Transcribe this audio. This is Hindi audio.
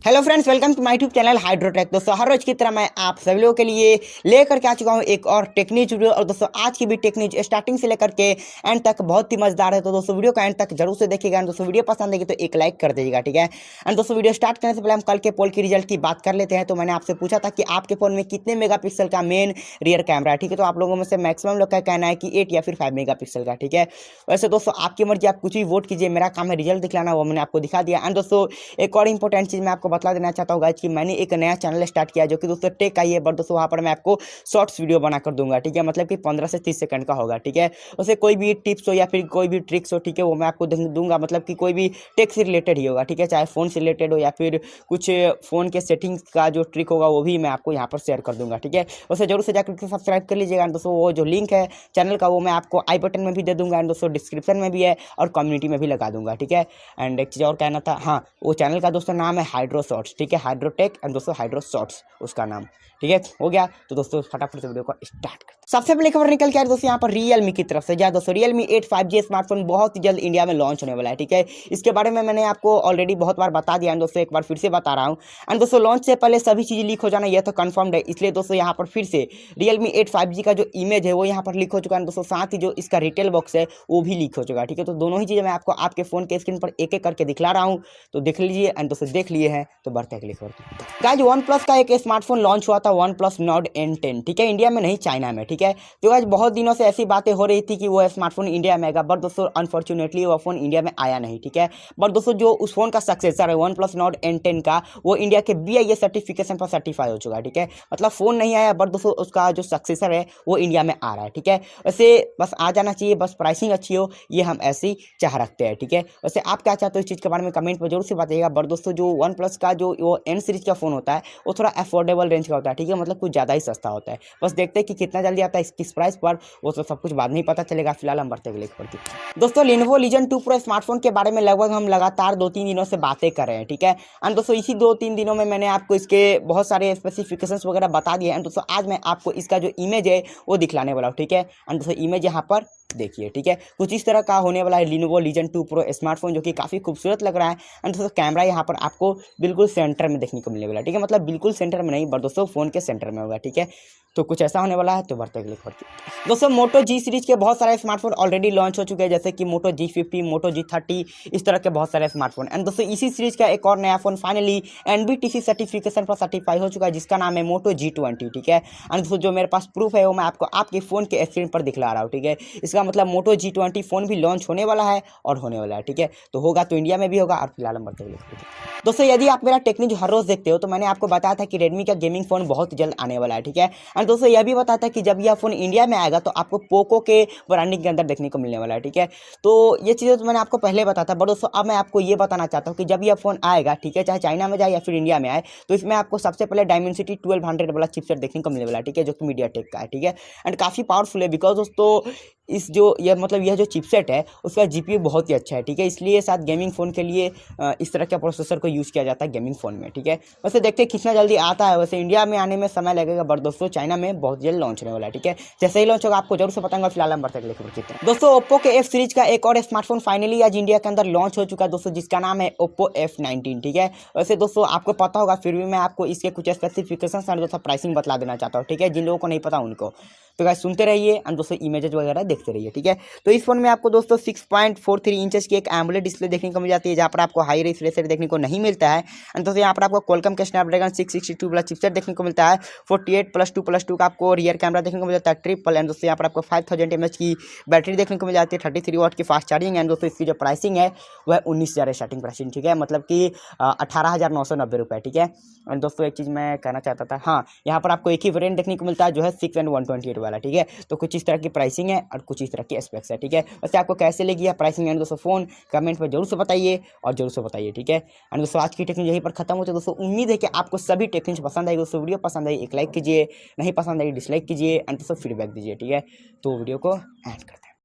Hello friends, welcome to my YouTube channel Hydrotech. दोस्तों हर रोज की तरह मैं आप सभी लोगों के लिए लेकर के आ चुका हूं एक और टेक न्यूज वीडियो। और दोस्तों आज की भी टेक न्यूज स्टार्टिंग से लेकर के एंड तक बहुत ही मजेदार है, तो दोस्तों वीडियो का एंड तक जरूर से देखिएगा। एंड दोस्तों वीडियो पसंद आएगी तो एक लाइक कर दीजिएगा, ठीक है। एंड दोस्तों वीडियो स्टार्ट करने से पहले हम कल के पोल की रिजल्ट की बात कर लेते हैं। तो मैंने आपसे पूछा था कि आपके फोन में कितने मेगापिक्सल का मेन रियर कैमरा है, ठीक है। तो आप लोगों में से मैक्सिमम लोग का कहना है कि 8 या फिर 5 मेगापिक्सल का, ठीक है। वैसे दोस्तों आपकी मर्जी, आप कुछ भी वोट कीजिए, मेरा काम है रिजल्ट दिखलाना, वो मैंने आपको दिखा दिया। एंड दोस्तों एक और इंपॉर्टेंट चीज मैं आपको बता देना चाहता हूँ कि मैंने एक नया चैनल स्टार्ट किया जो कि दोस्तों टेक का ही है, बट दोस्तों वहाँ पर मैं आपको शॉर्ट्स वीडियो बना कर दूंगा, ठीक है। मतलब कि 15 से 30 सेकंड का होगा, ठीक है। उसे कोई भी टिप्स हो या फिर कोई भी ट्रिक्स हो, ठीक है, वो मैं आपको दूंगा। मतलब कि कोई भी टेक से रिलेटेड ही होगा, ठीक है। चाहे फोन से रिलेटेड हो या फिर कुछ फोन के सेटिंग्स का जो ट्रिक होगा वो भी मैं आपको यहाँ पर शेयर कर दूंगा, ठीक है। उसे जरूर से जाकर सब्सक्राइब कर लीजिएगा। दोस्तों वो जो लिंक है चैनल का वो मैं आपको आई बटन में भी दे दूंगा, एंड दोस्तों डिस्क्रिप्शन में भी है और कम्युनिटी में भी लगा दूंगा, ठीक है। एंड एक चीज़ और कहना था, हाँ, वो चैनल का दोस्तों नाम है हाइड्रो शॉर्ट्स, ठीक है। हाइड्रोटेक एंड दोस्तों हाइड्रो शॉर्ट्स उसका नाम, ठीक है। हो गया, तो दोस्तों फटाफट से वीडियो को स्टार्ट कर। सबसे पहले खबर निकल के आ रही है दोस्तों यहाँ पर Realme की तरफ से। जहाँ दोस्तों Realme 8 5G स्मार्टफोन बहुत ही जल्द इंडिया में लॉन्च होने वाला है, ठीक है। इसके बारे में मैंने आपको ऑलरेडी बहुत बार बता दिया है दोस्तों, एक बार फिर से बता रहा हूँ। एंड दोस्तों लॉन्च से पहले सभी चीज़ लीक हो जाना यह तो कन्फर्म्ड है, इसलिए दोस्तों यहाँ पर फिर से Realme 8 5G का जो इमेज है वो यहाँ पर लीक हो चुका है दोस्तों। साथ ही जो इसका रिटेल बॉक्स है वो भी लीक हो चुका है, ठीक है। तो दोनों ही चीज़ें मैं आपको आपके फोन के स्क्रीन पर एक एक करके दिखला रहा हूँ, तो देख लीजिए। एंड दोस्तों देख लिए हैं तो बढ़ते हैं क्लिक करके। गाइस OnePlus का एक स्मार्टफोन लॉन्च हुआ था, OnePlus Nord N10, ठीक है, इंडिया में नहीं चाइना में, ठीक है। तो गाइस बहुत दिनों से ऐसी बातें हो रही थी कि वो स्मार्टफोन इंडिया में आएगा, बट दोस्तों अनफॉर्चुनेटली वो फोन इंडिया में आया नहीं, ठीक है। बट दोस्तों जो उस फोन का सक्सेसर है OnePlus Nord N10 का, वो इंडिया के BIS सर्टिफिकेशन पर सर्टिफाई हो चुका है, ठीक है। मतलब फोन नहीं आया, बट दोस्तों उसका जो सक्सेसर है वो इंडिया में आ रहा है, ठीक है। वैसे बस आ जाना चाहिए, बस प्राइसिंग अच्छी हो, ये हम ऐसे ही चाह रखते हैं, ठीक है। वैसे आप क्या चाहते हो इस चीज़ के बारे में कमेंट में जरूर से बताइएगा। बट दोस्तों जो OnePlus का जो वो N सीरीज का फोन होता है वो थोड़ा अफोर्डेबल रेंज का होता है, ठीक है। मतलब कुछ ज़्यादा ही सस्ता होता है। बस देखते हैं कि कितना जल्दी आता है, किस प्राइस पर, वो तो सब कुछ बाद में ही पता चलेगा। फिलहाल हम बढ़ते क्लिक करते हैं। दोस्तों Lenovo Legion 2 Pro स्मार्टफोन के बारे में लगभग हम लगातार 2-3 दिनों से बातें कर रहे हैं, ठीक है। एंड दोस्तों इसी 2-3 दिनों में मैंने आपको इसके बहुत सारे स्पेसिफिकेशंस वगैरह बता दिए। एंड दोस्तों आज मैं आपको इसका जो इमेज है वो दिखलाने वाला हूँ, ठीक है। एंड दोस्तों इमेज यहाँ पर देखिए, ठीक है, कुछ इस तरह का होने वाला है Lenovo Legion 2 Pro स्मार्टफोन, जो कि काफ़ी खूबसूरत लग रहा है। एंड दोस्तों कैमरा यहाँ पर आपको बिल्कुल सेंटर में देखने को मिलने वाला है, ठीक है। मतलब बिल्कुल सेंटर में नहीं, बट दोस्तों फोन के सेंटर में होगा, ठीक है। तो कुछ ऐसा होने वाला है, तो बढ़ते क्लिक करके। दोस्तों Moto G सीरीज के बहुत सारे स्मार्टफोन ऑलरेडी लॉन्च हो चुके हैं, जैसे कि Moto G50, Moto G30, इस तरह के बहुत सारे स्मार्टफोन। एंड दोस्तों इसी सीरीज का एक और नया फोन फाइनली NBTC सर्टिफिकेशन पर सर्टिफाई हो चुका है, जिसका नाम है Moto G20, ठीक है। एंड दोस्तों जो मेरे पास प्रूफ है वो मैं आपको आपके फोन के स्क्रीन पर दिखला रहा हूँ, ठीक है। इसका मतलब Moto G20 फोन भी लॉन्च होने वाला है और होने वाला है, ठीक है। तो होगा तो इंडिया में भी होगा। और फिलहाल हम बढ़ते हैं दोस्तों, यदि आप मेरा टेक न्यूज हर रोज देखते हो तो मैंने आपको बताया था कि Redmi का गेमिंग फोन बहुत जल्द आने वाला है, ठीक है। एंड दोस्तों यह भी बताया था कि जब यह फोन इंडिया में आएगा तो आपको पोको के ब्रांडिंग के अंदर देखने को मिलने वाला है, ठीक है। तो ये चीज़ें तो मैंने आपको पहले बताया था, बट दोस्तों अब मैं आपको ये बताना चाहता हूँ कि जब यह फोन आएगा, ठीक है, चाहे चाइना में जाए या फिर इंडिया में आए, तो इसमें आपको सबसे पहले Dimensity 1200 वाला चिपसेट देखने को मिलने वाला है, ठीक है, जो कि MediaTek का है, ठीक है। एंड काफ़ी पावरफुल है, बिकॉज दोस्तों इस जो यह मतलब यह जो चिपसेट है उसका GPU बहुत ही अच्छा है, ठीक है। इसलिए साथ गेमिंग फ़ोन के लिए इस तरह के प्रोसेसर को यूज़ किया जाता है गेमिंग फ़ोन में, ठीक है। वैसे देखते हैं कितना जल्दी आता है। वैसे इंडिया में आने में समय लगेगा, बट दोस्तों चाइना में बहुत जल्द लॉन्च होने वाला है, ठीक है। जैसे ही लॉन्च होगा आपको जरूर से बताऊंगा। फिलहाल हम बढ़ते हैं दोस्तों ओप्पो के F सीरीज का एक और स्मार्टफोन फाइनली आज इंडिया के अंदर लॉन्च हो चुका है दोस्तों, जिसका नाम है OPPO F19, ठीक है। वैसे दोस्तों आपको पता होगा, फिर भी मैं आपको इसके कुछ स्पेसिफिकेशंस और दोस्तों प्राइसिंग बता देना चाहता हूँ, ठीक है, जिन लोगों को नहीं पता उनको। तो गाइस सुनते रहिए एंड दोस्तों इमेजेस वगैरह देखते रहिए, ठीक है। तो इस फोन में आपको दोस्तों 6.43 इंचेस की एक एमोलेड डिस्प्ले देखने को मिल जाती है, जहाँ पर आपको हाई रिफ्रेश रेट देखने को नहीं मिलता है। एंड दोस्तों यहाँ पर आपको Qualcomm के स्नैपड्रैगन 662 वाला चिपसेट देखने को मिलता है। 48+2+2 का आपको रियर कैमरा देखने को मिल जाता है, ट्रिपल। एंड दोस्तों यहाँ पर आपको 5000 mAh की बैटरी देखने को मिल जाती है, 33 वाट की फास्ट चार्जिंग। एंड दोस्तों इसकी जो प्राइसिंग है वह 19,000 स्टार्टिंग प्राइसिंग, ठीक है, मतलब कि 18,990 रुपये, ठीक है। एंड दोस्तों एक चीज़ मैं कहना चाहता था, हाँ, यहाँ पर आपको एक ही वेरिएंट देखने को मिलता है जो है 6 and 128 वाला, ठीक है। तो कुछ इस तरह की प्राइसिंग है और कुछ इस तरह की स्पेक्स है, ठीक है। वैसे आपको कैसे लगी है प्राइसिंग एंड दोस्तों फोन, कमेंट में जरूर से बताइए और जरूर से बताइए, ठीक है। एंड दोस्तों आज की टेक्निक यहीं पर खत्म होती है दोस्तों। उम्मीद है कि आपको सभी टेक्निक्स पसंद आएगी दोस्तों। वीडियो पसंद आई एक लाइक कीजिए, नहीं पसंद आई डिसलाइक कीजिए, एंड दोस्तों फीडबैक दीजिए, ठीक है। तो वीडियो को एंड करते हैं।